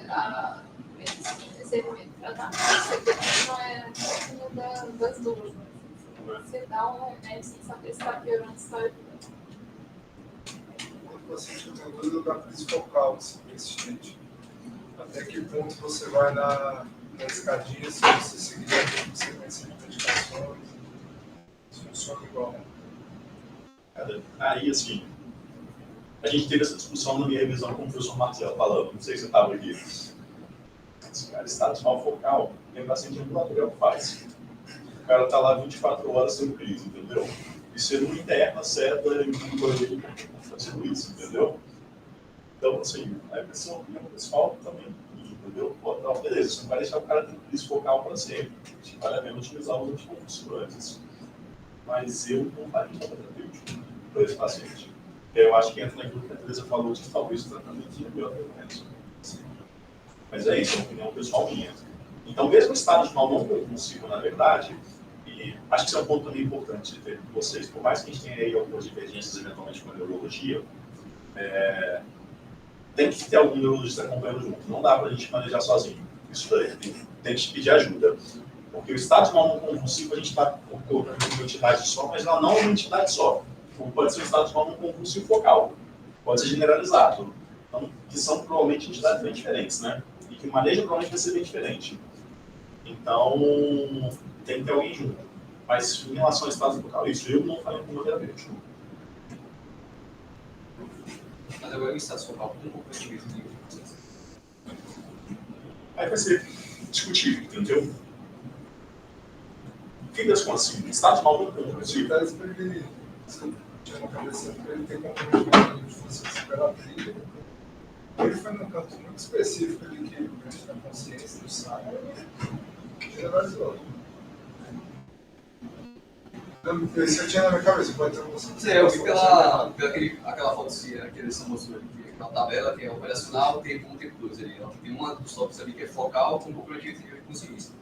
tratamento não é das duas, você dá um remédio sem saber se está piorando, se está Quando o paciente tem dúvida da crise focal, assim, persistente, até que ponto você vai na escadinha, se você seguir a sequência de medicações, isso funciona igual. Aí, assim, a gente teve essa discussão na minha revisão com o professor Marcelo falando, não sei se você estava aqui. Esse cara, estado de mal focal, tem paciente ambulatorial que faz. O cara está lá 24 horas sem crise, entendeu? E você não interna, seta, e fazendo isso, entendeu? Então, assim, a impressão pessoal também, entendeu? Pô, não, beleza, você não vai deixar o cara ter crise focal para sempre. A gente vale a pena utilizar os anticonvulsivantes. Mas eu não faria um terapêutico para esse paciente. Eu acho que entra naquilo que a Teresa falou, de que talvez o tratamento seja melhor que o resto. Mas é isso, é uma opinião pessoal minha. Então, mesmo o estado de mal não convulsivo, na verdade, e acho que isso é um ponto também importante de ter com vocês, por mais que a gente tenha aí algumas divergências eventualmente com a neurologia, tem que ter algum neurologista acompanhando junto. Não dá para a gente manejar sozinho. Isso daí, tem que pedir ajuda. Porque o estado de mal não convulsivo, a gente está colocando uma entidade só, mas ela não é uma entidade só. Então, pode ser um estado de mal não convulsivo focal. Pode ser generalizado. Então, que são provavelmente entidades bem diferentes, né? E que o manejo provavelmente vai ser bem diferente. Então, tem que ter alguém junto. Mas em relação ao estado focal, isso eu não falei com o meu terapêutico. Mas agora o estado focal com comprometivismo de vocês. Aí vai ser discutível, entendeu? O que das contas, assim, estado de mal não convulsivo. Atividades para ele, se tinha na cabeça, para ele ter comprometimento de função respiratória. Ele foi num canto muito específico ali que mexe na consciência do saco, generalizou. Isso eu tinha na minha cabeça, pode ter você. Eu vi pela aquela foto que eles mostrou ali, aquela tabela que é operacional, tempo 1, tempo 2 ali. Tem uma dos tópicos ali que é focal com comprometivismo de consciência.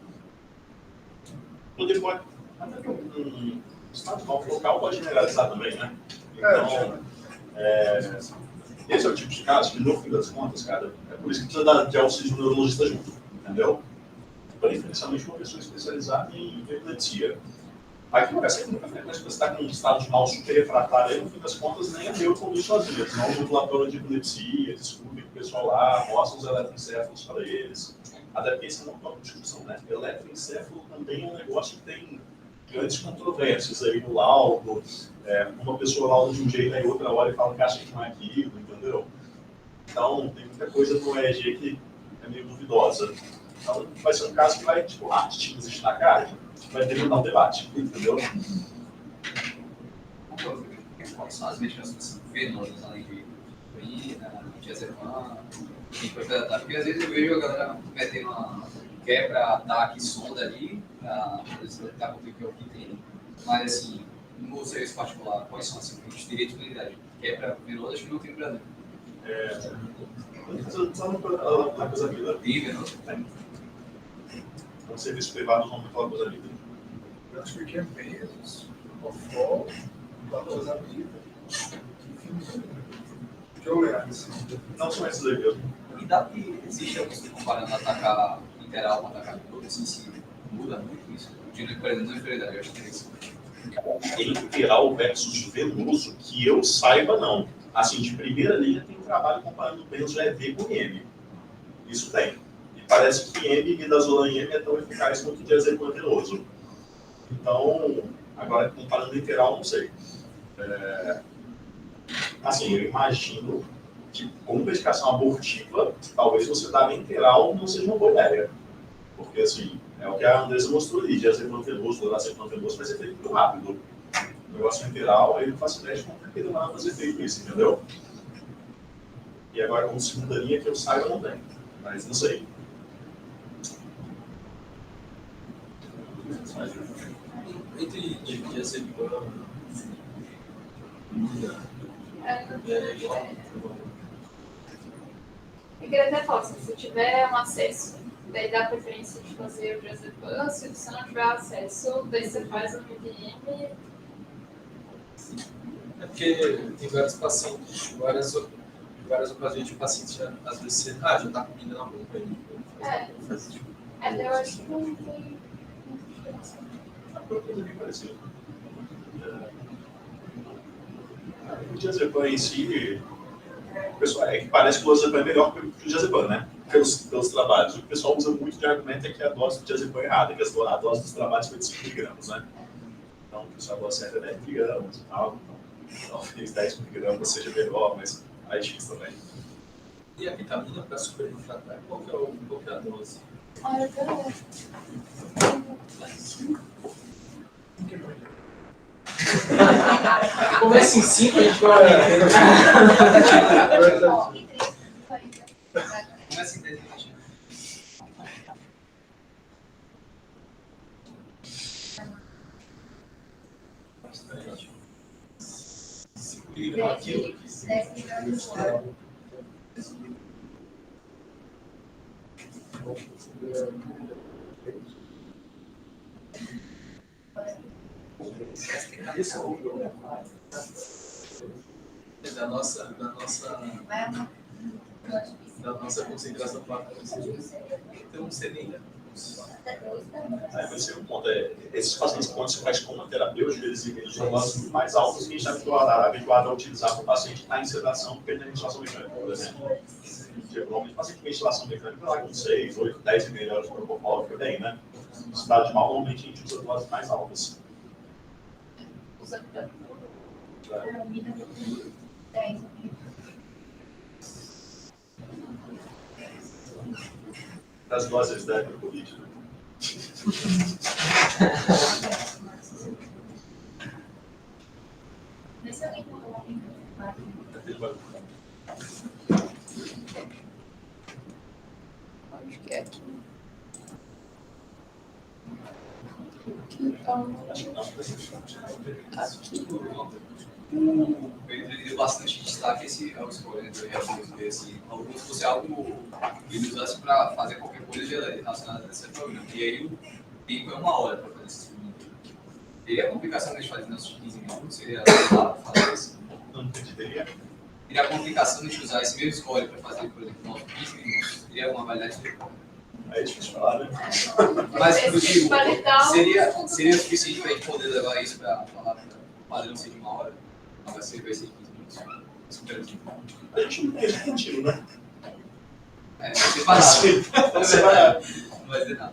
Poder pode. Até que um estado de mal focal pode generalizar também, né? Então, esse é o tipo de caso que, no fim das contas, cara, é por isso que precisa de auxílio de um neurologista junto, entendeu? Preferencialmente uma pessoa especializada em epilepsia. Aqui no Brasil, nunca frequente você está com um estado de mal super refratário, aí, no fim das contas, nem a neuro conduz sozinha, senão o modulatório de epilepsia, discute com o pessoal lá, mostra os eletroencéfalos para eles. Até porque isso é uma própria discussão, né? Eletroencéfalo também é um negócio que tem grandes controvérsias aí no laudo. Uma pessoa lauda de um jeito, aí outra hora e fala que acha que não é aquilo, entendeu? Então, tem muita coisa no EEG que é meio duvidosa. Então, vai ser um caso que vai, tipo, tipo, existe na cara, vai demandar um debate, entendeu? Quais são as medicações venosas, além de heroína, diazepam, porque às vezes eu vejo a galera metendo uma quebra-ataque sonda ali, para detectar o que é o que tem, mas assim, no serviço particular, quais são assim, os direitos de disponibilidade? Quebra venosa, acho que não tem no Brasil. Só na coisa vida. Tem venosa? No serviço privado, não falar coisa vida. Eu acho que aqui é Bezos, Ofol, Latosamida, enfim, que eu lembro, assim. Não são esses aí mesmo. E dá que existe você comparando atacar literal com atacar todo, assim, se muda muito isso? De inferioridade, eu acho que é isso. Literal versus venoso, que eu saiba, não. Assim, de primeira linha, tem um trabalho comparando benzo EV com IM. Isso tem. E parece que IM, midazolam IM, é tão eficaz quanto o diazepam venoso. Então, agora, comparando literal, não sei. Assim, eu imagino que, como medicação abortiva, talvez você dar literal não seja uma boa ideia. Porque, assim, é o que a Andressa mostrou ali, diazepam venoso, lorazepam venoso, vai ser feito muito rápido. O negócio literal, aí não faço ideia de como que ele vai fazer feito isso, entendeu? E agora, como segunda linha, que eu saiba, não tem. Mas não sei. Entre diazepam Eu queria até falar, se você tiver um acesso, daí dá preferência de fazer o diazepam, se você não tiver acesso, daí você faz o MDM. É porque tem vários pacientes, várias ocasiões de pacientes, já, às vezes você já está com comida na boca aí. Eu acho que não tem. A coisa bem parecida. O diazepam em si, o pessoal, é que parece que o diazepam é melhor que o diazepam, né? Pelos trabalhos. O que o pessoal usa muito de argumento é que a dose do diazepam é errada, que a dose dos trabalhos foi de 5 miligramas, né? Então, o pessoal gosta certa é 10 miligramas e tal. Então, talvez 10 miligramas seja melhor, mas aí X também. E a vitamina para superinflamável, qual que é a dose? Olha, cara. Começa em 5, a gente vai. Equilíbrio aquilo. 10 miligramas de hora. Da nossa concentração para então seria Vai ser um ponto. Esses pacientes, quando você faz como terapêutico, eles são doses mais altas que a gente está habituado a utilizar para o paciente que está em sedação, porque ele tem ventilação mecânica, por exemplo. Normalmente, o paciente com ventilação mecânica lá com 6, 8, 10 e meia horas por propósito, fica bem, né? No estado de mal, normalmente a gente usa doses mais altas. Das doses da Covid. Vê se alguém colocou alguém. Acho que é aqui. Então, Acho que não. aqui. Ele deu bastante destaque esse ao escolher entre reações assim, alguns fosse algo que ele usasse para fazer qualquer coisa relacionada a esse programa. E aí o tempo é 1 hora para fazer esse experimento. E a complicação de fazer nossos 15 minutos seria fazer isso. Não entendi. E a complicação de usar esse mesmo score para fazer, por exemplo, nossos 15 minutos, teria alguma validade de É difícil falar, né? mas, por digo, Validar seria suficiente para a gente poder levar isso para falar para o padrão ser de 1 hora? Não vai ser 15 minutos. Espero que A gente não tem sentido, né? é separado. Você vai. Não vai dizer nada.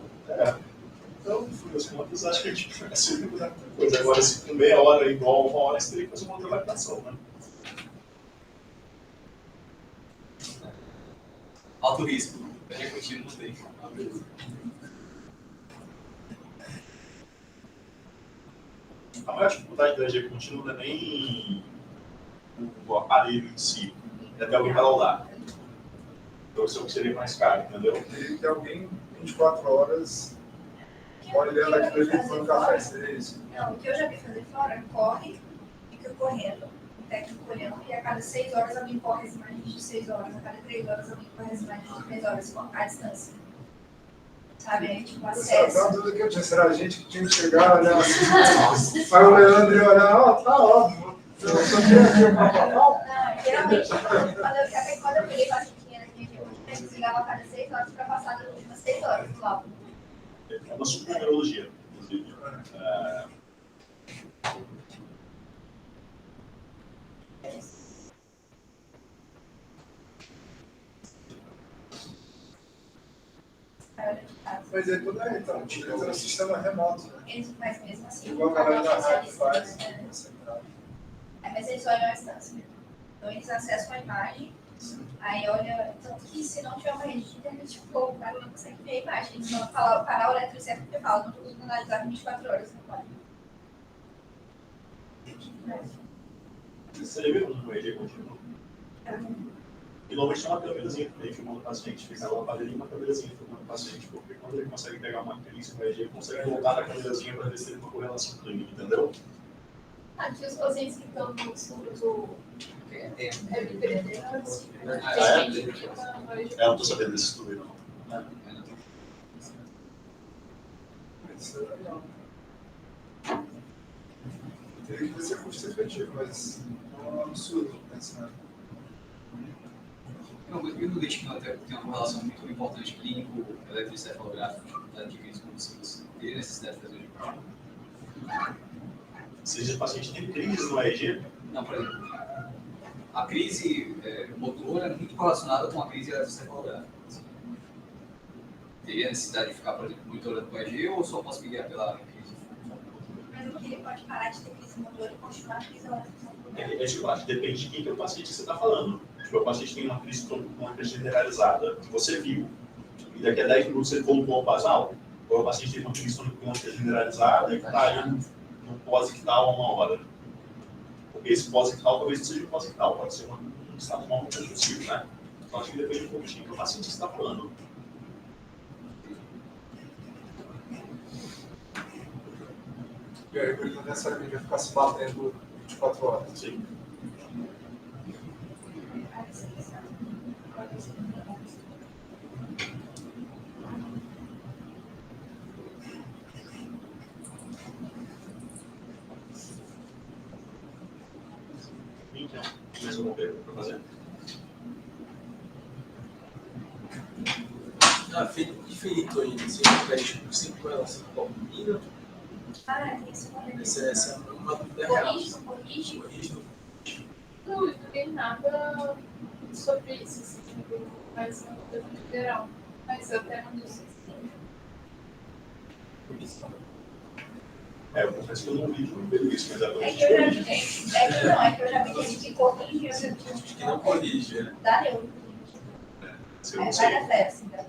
Então, no fim das contas, acho que a gente vai ser muita coisa. Agora, se com meia hora é igual a 1 hora, você teria que fazer uma outra validação, né? Alto risco. Eu já continuo, não tem. A maior dificuldade da EG contínua não é nem o aparelho em si, é até alguém para laudar. Então, isso é o que seria mais caro, entendeu? Teria que ter alguém 24 horas olhando aquilo ali tomando café, seria isso. Não, o que eu já vi fazer fora, corre, fica correndo, o técnico olhando, e a cada 6 horas alguém corre as imagens de 6 horas, a cada 3 horas alguém corre as imagens de 3 horas, à distância. Sabe, aí, tipo, Essa é acesso. uma dúvida que eu tinha. Será a gente que tinha que chegar, olhar assim? Vai o Leandro e olhar, ó, tá óbvio. Eu só tinha aqui o papapau. Não, geralmente, quando eu peguei pacientinha na minha eu desligava a cada 6 horas para passar das últimas 6 horas do laudo. É uma subnumerologia, inclusive. Mas é tudo aí, então, utilizando o sistema remoto, né? Mas mesmo assim, Igual a galera da rádio faz. Mas eles olham a distância. Então eles acessam a imagem, aí olha, tanto que se não tiver uma rede de internet, tipo, o cara não consegue ver a imagem. Eles vão parar o eletrocefalo porque fala, não estou conseguindo analisar 24 horas, não pode. Você já viu um EG contínuo? E normalmente é uma câmerazinha também filmando o paciente. Fica lá aparelhinho uma câmerazinha filmando o paciente, porque quando ele consegue pegar uma crise no EG, ele consegue voltar na câmerazinha para ver se tem uma correlação clínica, entendeu? Aqui os pacientes que estão no fundo do MPD, Eu não estou sabendo desse estudo, não. Isso é legal. Teria que ser custo efetivo, mas não é um absurdo pensar. Não, mas o destino até tem uma relação muito importante clínico, eletrocefalográfico, de crise convulsivas. Teria necessidade de fazer de Se o paciente tem crise no EEG, não, por exemplo, a crise motora é muito relacionada com a crise eletrocefalográfica. Teria necessidade de ficar, por exemplo, monitorando com o EEG ou só posso guiar pela crise? Mas o que ele pode parar de ter crise motor e continuar a crise eletrocefalográfica. eu acho que depende de quem que é o paciente que você está falando. Tipo, o paciente tem uma crise generalizada, que você viu, e daqui a 10 minutos ele voltou ao basal, ou o paciente tem uma crise generalizada e está aí no pós-ictal a 1 hora. Porque esse pós-ictal talvez não seja um pós-ictal, pode ser um estado mal muito possível, né? Então acho que depende um pouco de quem que é o paciente que você está falando. E aí, por exemplo, nessa linha vai ficar se batendo 24 horas. Sim. essa questão. Então, mais alguma pergunta para fazer? Ah, feitoína, assim, pede por 5 ela se combina. Ah, tem esse momento. Essa é uma dúvida real. Corrige. Não, eu não vi nada sobre isso, assim, tipo, mas não deu muito geral. Mas eu até não disse. Eu confesso que eu não vi tudo isso, mas agora É a que gente eu já vi corrige. gente. É que eu já vi gente que corrige, eu já vi gente Que não corrige, né? dá neuro. Se eu Aí não vai sei, na fé, assim, dá.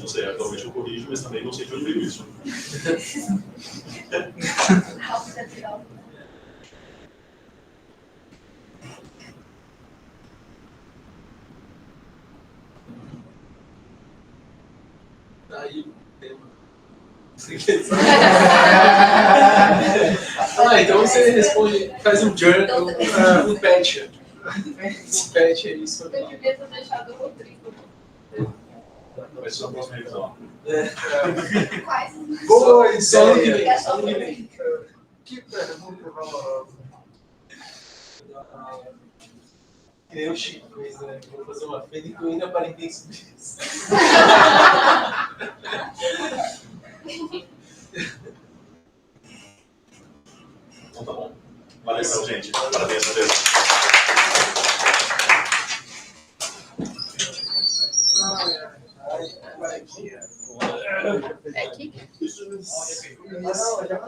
não sei, atualmente eu corrijo, mas também não sei de onde veio isso. Rápido, viral. Aí, tema. Então você responde, faz um journal, um patch. Um patch aí sobre. Eu devia ter deixado o Rodrigo. Vai ser a próxima revisão. Quais? Boa Só ano que ideia. vem. Só ano que vem. Que pergunta valorosa. Que nem o Chico fez, né? Vou fazer uma feitoína para intensos. Então tá bom. Valeu então, gente. Parabéns a Deus. É que Não, já